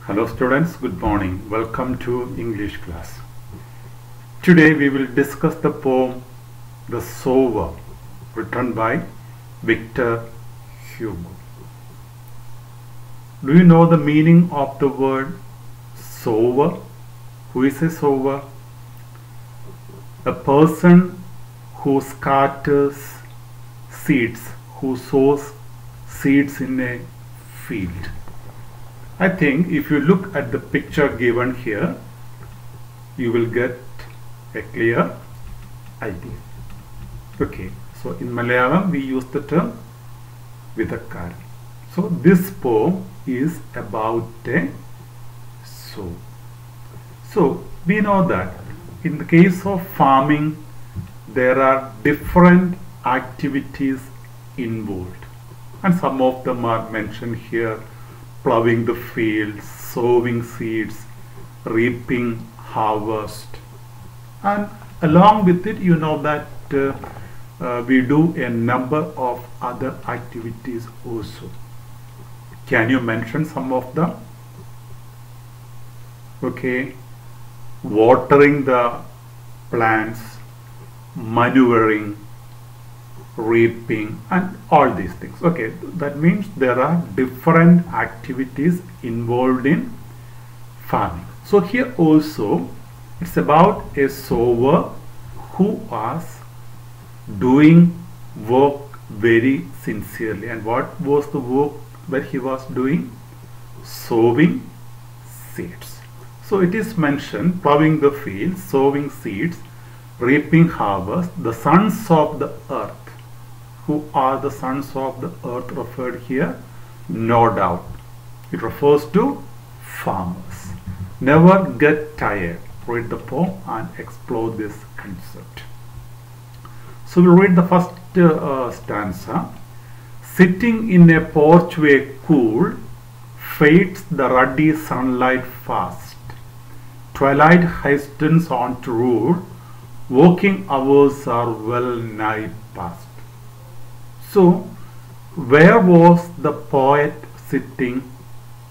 Hello students, good morning. Welcome to English class. Today we will discuss the poem The Sower, written by Victor Hugo. Do you know the meaning of the word sower? Who is a sower? A person who scatters seeds, who sows seeds in a field. I think if you look at the picture given here, you will get a clear idea. Okay, so in Malayalam we use the term Vidakkaran. So this poem is about a sow. So we know that in the case of farming there are different activities involved, and some of them are mentioned here: plowing the fields, sowing seeds, reaping harvest, and along with it you know that we do a number of other activities also. Can you mention some of them? Okay, watering the plants, manuring, reaping, and all these things. Okay, that means there are different activities involved in farming. So here also it's about a sower who was doing work very sincerely. And what was the work that he was doing? Sowing seeds. So it is mentioned: plowing the fields, sowing seeds, reaping harvest, the sons of the earth. Who are the sons of the earth referred here? No doubt it refers to farmers. Never get tired. Read the poem and explore this concept. So we'll read the first stanza. Sitting in a porchway cool, fades the ruddy sunlight fast. Twilight hastens on to rule, working hours are well nigh past. So, where was the poet sitting?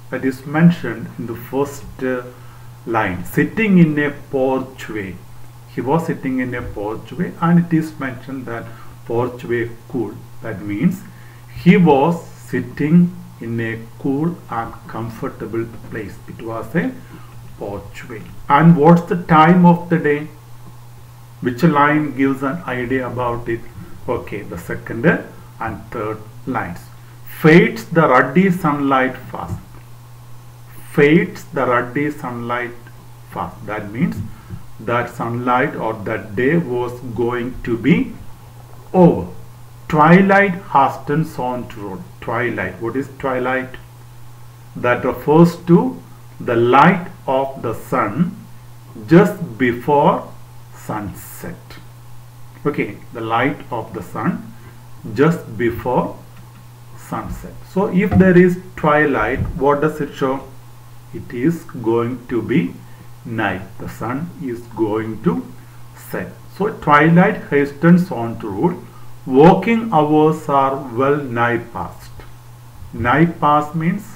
That is mentioned in the first line. Sitting in a porchway. He was sitting in a porchway, and it is mentioned that porchway cool. That means he was sitting in a cool and comfortable place. It was a porchway. And what's the time of the day? Which line gives an idea about it? Okay, the second and third lines. Fades the ruddy sunlight fast. Fades the ruddy sunlight fast. That means that sunlight or that day was going to be over. Twilight hastens on to roll. Twilight. What is twilight? That refers to the light of the sun just before sunset. Okay, the light of the sun just before sunset. So if there is twilight, what does it show? It is going to be night. The sun is going to set. So twilight hastens on to rule. Working hours are well nigh past. Nigh past means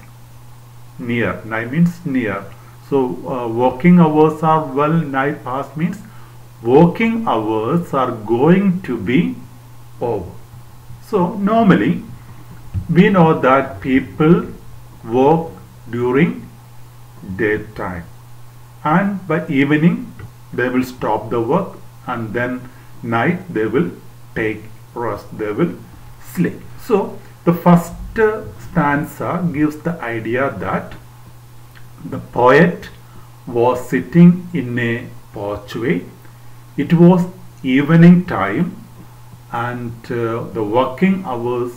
near. Nigh means near. So working hours are well nigh past means working hours are going to be over. So normally we know that people work during daytime, and by evening they will stop the work, and then night they will take rest, they will sleep. So the first stanza gives the idea that the poet was sitting in a porchway. It was evening time, and the working hours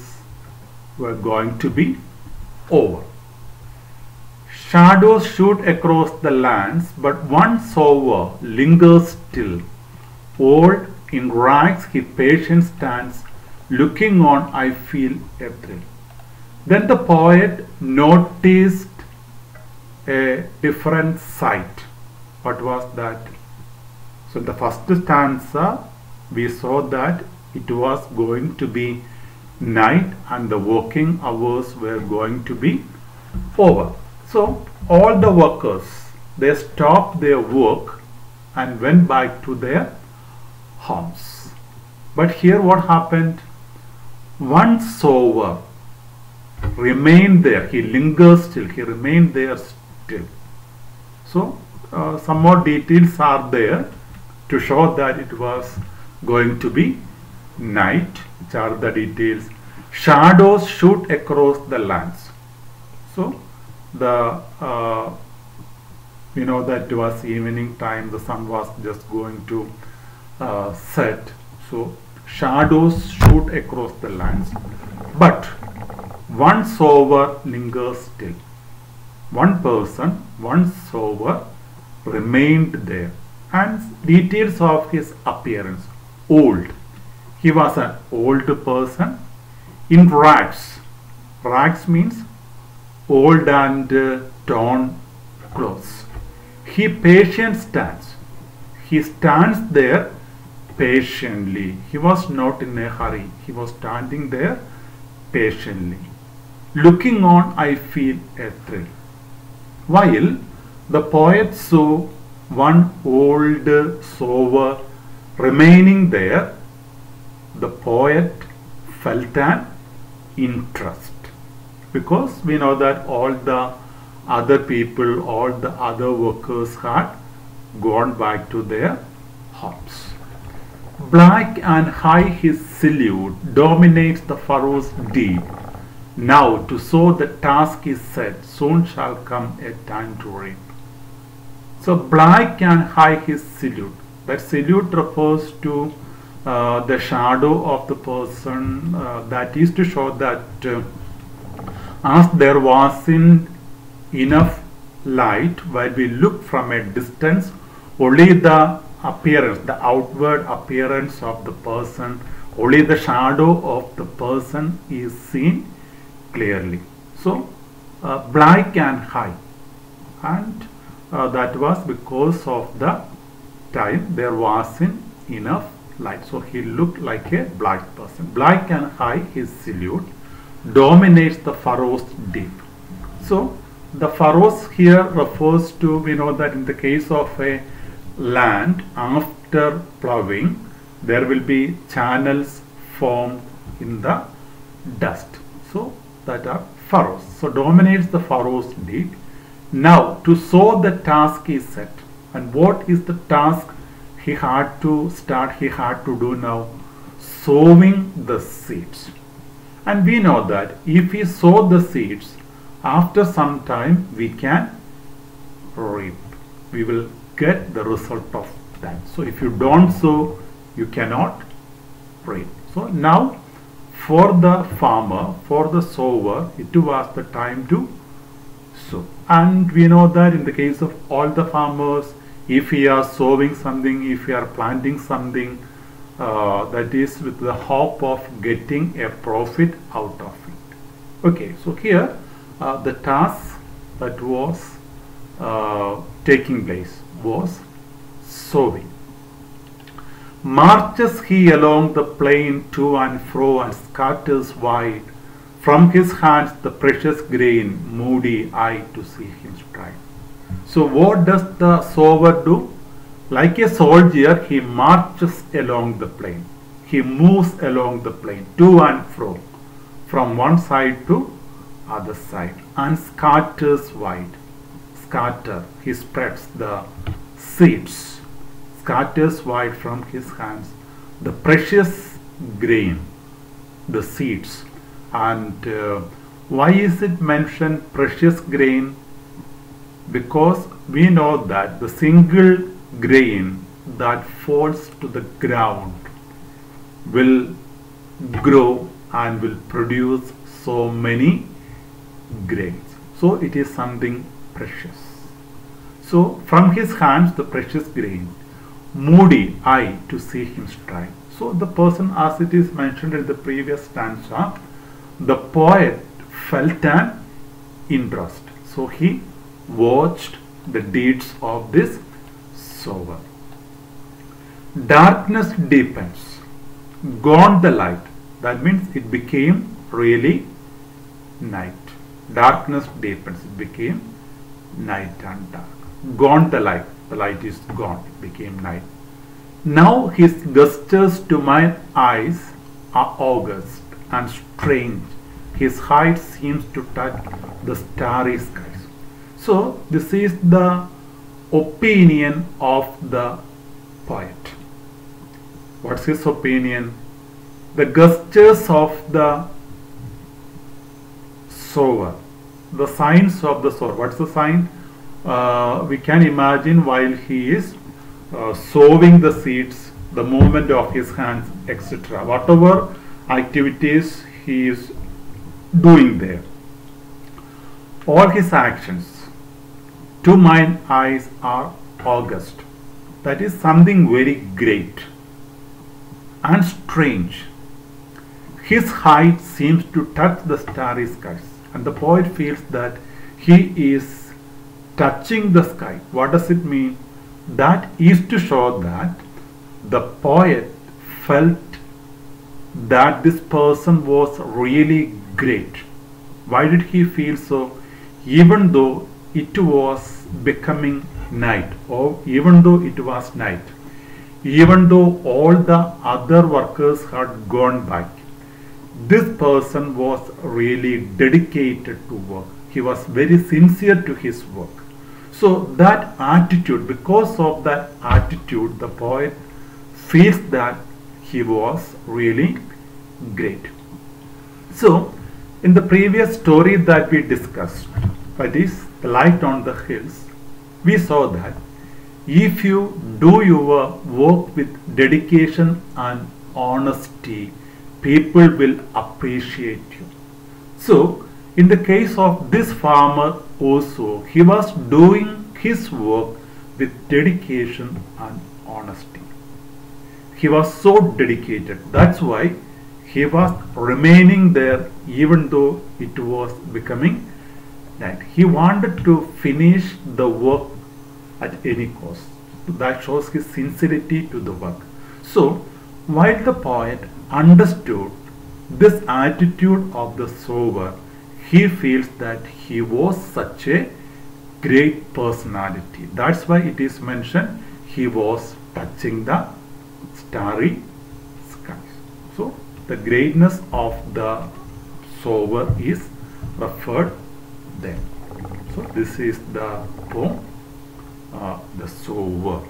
were going to be over. Shadows shoot across the lands, but one sower lingers still. Old in rags he patient stands, looking on I feel a thrill. Then the poet noticed a different sight. What was that? So in the first stanza we saw that it was going to be night and the working hours were going to be over. So all the workers, they stopped their work and went back to their homes. But here what happened? One sower remained there. He lingers still. He remained there still. So some more details are there to show that it was going to be night. Which are the details? Shadows shoot across the lands. So the that it was evening time. The sun was just going to set. So shadows shoot across the lands. But one sower lingers still. One person, one sower remained there. And details of his appearance. Old. He was an old person in rags. Rags means old and torn clothes. He patient stands. He stands there patiently. He was not in a hurry. He was standing there patiently. Looking on, I feel a thrill. While the poet saw one old sower remaining there, the poet felt an interest, because we know that all the other people, all the other workers had gone back to their homes. Black and high his silhouette dominates the furrows deep. Now to sow the task is set, soon shall come a time to reap. So black and high his silhouette. That silhouette refers to the shadow of the person. That is to show that as there wasn't enough light, while we look from a distance, only the appearance, the outward appearance of the person, only the shadow of the person is seen clearly. So black and high, and that was because of the time there wasn't enough light. So he looked like a black person. Black and high his silhouette dominates the furrows deep. So the furrows here refers to, we know that in the case of a land, after plowing there will be channels formed in the dust. So that are furrows. So dominates the furrows deep. Now to sow the task is set. And what is the task he had to start, he had to do now? Sowing the seeds. And we know that if we sow the seeds, after some time we can reap. We will get the result of that. So if you don't sow, you cannot reap. So now for the farmer, for the sower, it was the time to sow. And we know that in the case of all the farmers, if we are sowing something, if we are planting something, that is with the hope of getting a profit out of it. Okay, so here the task that was taking place was sowing. Marches he along the plain to and fro and scatters wide from his hands the precious grain, moody eye to see him stride. So what does the sower do? Like a soldier, he marches along the plain. He moves along the plain to and fro, from one side to other side, and scatters wide. Scatter, he spreads the seeds, scatters wide from his hands the precious grain, the seeds. And why is it mentioned precious grain? Because we know that the single grain that falls to the ground will grow and will produce so many grains. So it is something precious. So from his hands the precious grain, moody eye to see him stride. So the person, as it is mentioned in the previous stanza, the poet felt an interest. So he watched the deeds of this sower. Darkness deepens, gone the light. That means it became really night. Darkness deepens, it became night and dark. Gone the light is gone, it became night. Now his gestures to my eyes are august and strange. His height seems to touch the starry skies. So this is the opinion of the poet. What's his opinion? The gestures of the sower, the signs of the sower. What's the sign? We can imagine while he is sowing the seeds, the movement of his hands, etc. Whatever activities he is doing there, all his actions to mine eyes are august. That is something very great and strange. His height seems to touch the starry skies, and the poet feels that he is touching the sky. What does it mean? That is to show that the poet felt that this person was really great. Why did he feel so? Even though it was becoming night, or even though it was night, even though all the other workers had gone back, this person was really dedicated to work. He was very sincere to his work. So that attitude, because of that attitude, the poet feels that he was really great. So in the previous story that we discussed, that is the light on the hills, we saw that if you do your work with dedication and honesty, people will appreciate you. So in the case of this farmer also, he was doing his work with dedication and honesty. He was so dedicated. That's why he was remaining there even though it was becoming night. He wanted to finish the work at any cost. That shows his sincerity to the work. So while the poet understood this attitude of the sower, he feels that he was such a great personality. That's why it is mentioned he was touching the starry skies. So the greatness of the sower is referred there. So this is the poem, the sower.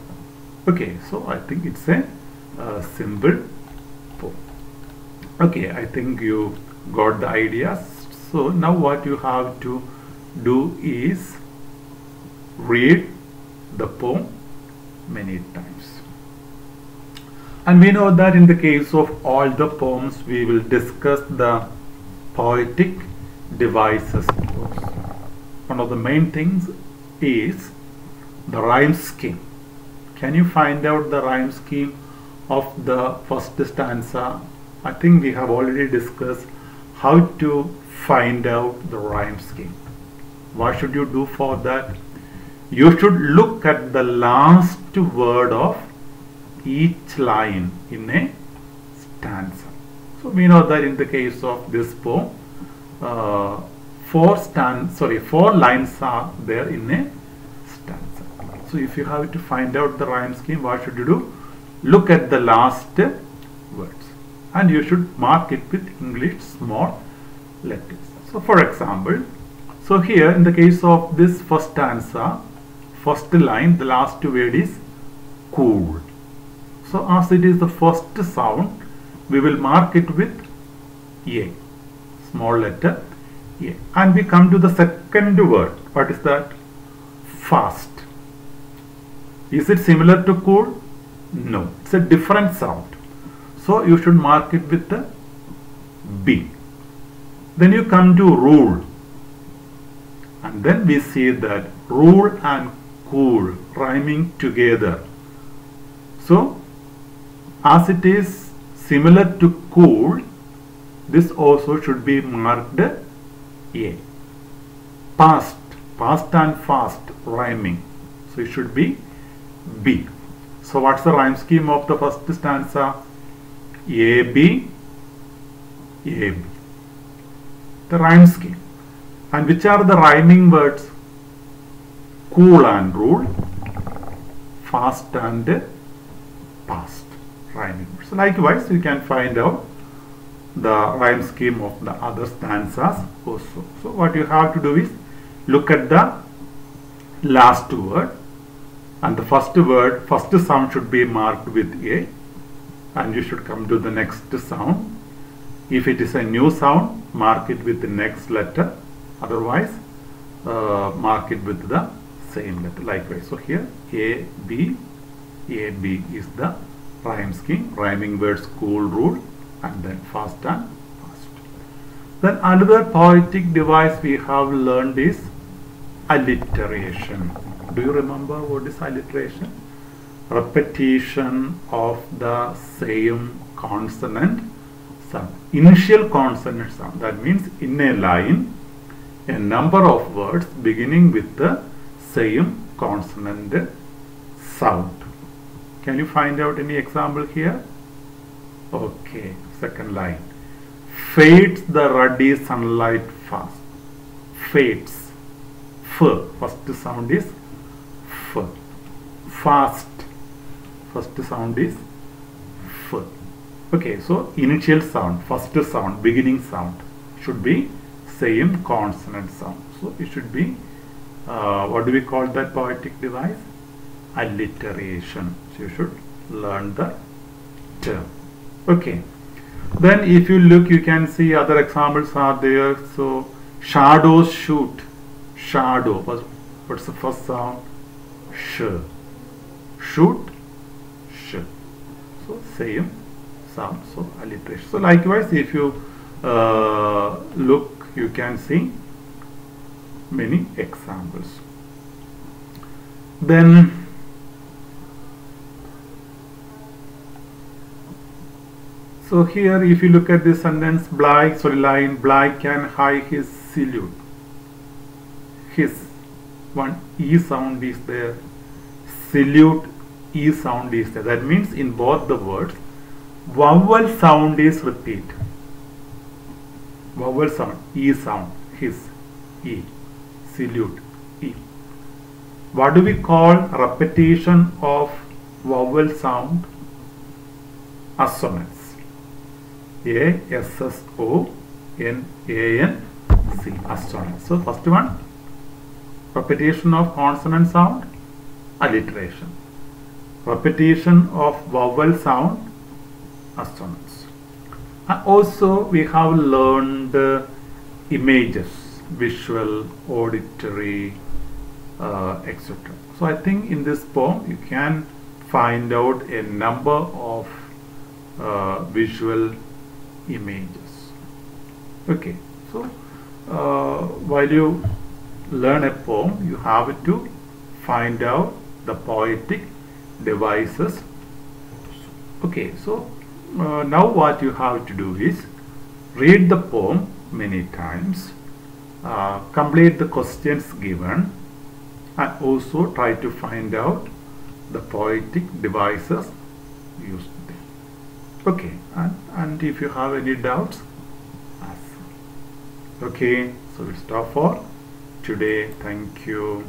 Okay, so I think it's a simple poem. Okay, I think you got the ideas. So now what you have to do is read the poem many times. And we know that in the case of all the poems, we will discuss the poetic devices. One of the main things is the rhyme scheme. Can you find out the rhyme scheme of the first stanza? I think we have already discussed how to find out the rhyme scheme. What should you do for that? You should look at the last word of each line in a stanza. So we know that in the case of this poem, four lines are there in a stanza. So if you have to find out the rhyme scheme, what should you do? Look at the last words, and you should mark it with English small letters. So for example, so here in the case of this first stanza, first line, the last word is cool. So as it is the first sound, we will mark it with A, small letter A. And we come to the second word. What is that? Fast. Is it similar to cool? No, it's a different sound. So you should mark it with the B. Then you come to rule, and then we see that rule and cool rhyming together. So as it is similar to cool, this also should be marked A. Past, past and fast rhyming, so it should be B. So what's the rhyme scheme of the first stanza? A, B, A, B. The rhyme scheme. And which are the rhyming words? cool and rule, fast and past rhyming words. Likewise, you can find out the rhyme scheme of the other stanzas also. So what you have to do is look at the last word, and the first sound should be marked with A, and you should come to the next sound. If it is a new sound, mark it with the next letter, otherwise mark it with the same letter. Likewise, so here A, B is the rhyme scheme, rhyming words cool, rule, and then fast and fast. Then another poetic device we have learned is alliteration. Do you remember what is alliteration? Repetition of the same consonant sound, initial consonant sound. That means in a line, a number of words beginning with the same consonant sound. Can you find out any example here? Okay, second line. Fades the ruddy sunlight fast. Fades. F. First sound is F. Fast. First sound is F. Okay, so initial sound, first sound, beginning sound should be same consonant sound. So it should be, what do we call that poetic device? Alliteration. So you should learn the term. Okay. Then if you look, you can see other examples are there. So shadows shoot. Shadow. What's the first sound? Sh. Shoot. Sh. So same sound. So alliteration. So likewise, if you look, you can see many examples. Then so here, if you look at this sentence, line, Bligh can hide his salute. His, one E sound is there, salute E sound is there. That means in both the words, vowel sound is repeat. Vowel sound, E sound, his, E, salute, E. What do we call repetition of vowel sound? Assonance. A-S-S-O-N-A-N-C, assonance. So first one, repetition of consonant sound, alliteration. Repetition of vowel sound, assonance. And also we have learned images, visual, auditory, etc. So I think in this poem you can find out a number of visual images. Okay, so while you learn a poem, you have to find out the poetic devices. Okay, so now what you have to do is read the poem many times, complete the questions given, and also try to find out the poetic devices used there. Okay, and if you have any doubts, ask. Okay, so we'll stop for today. Thank you.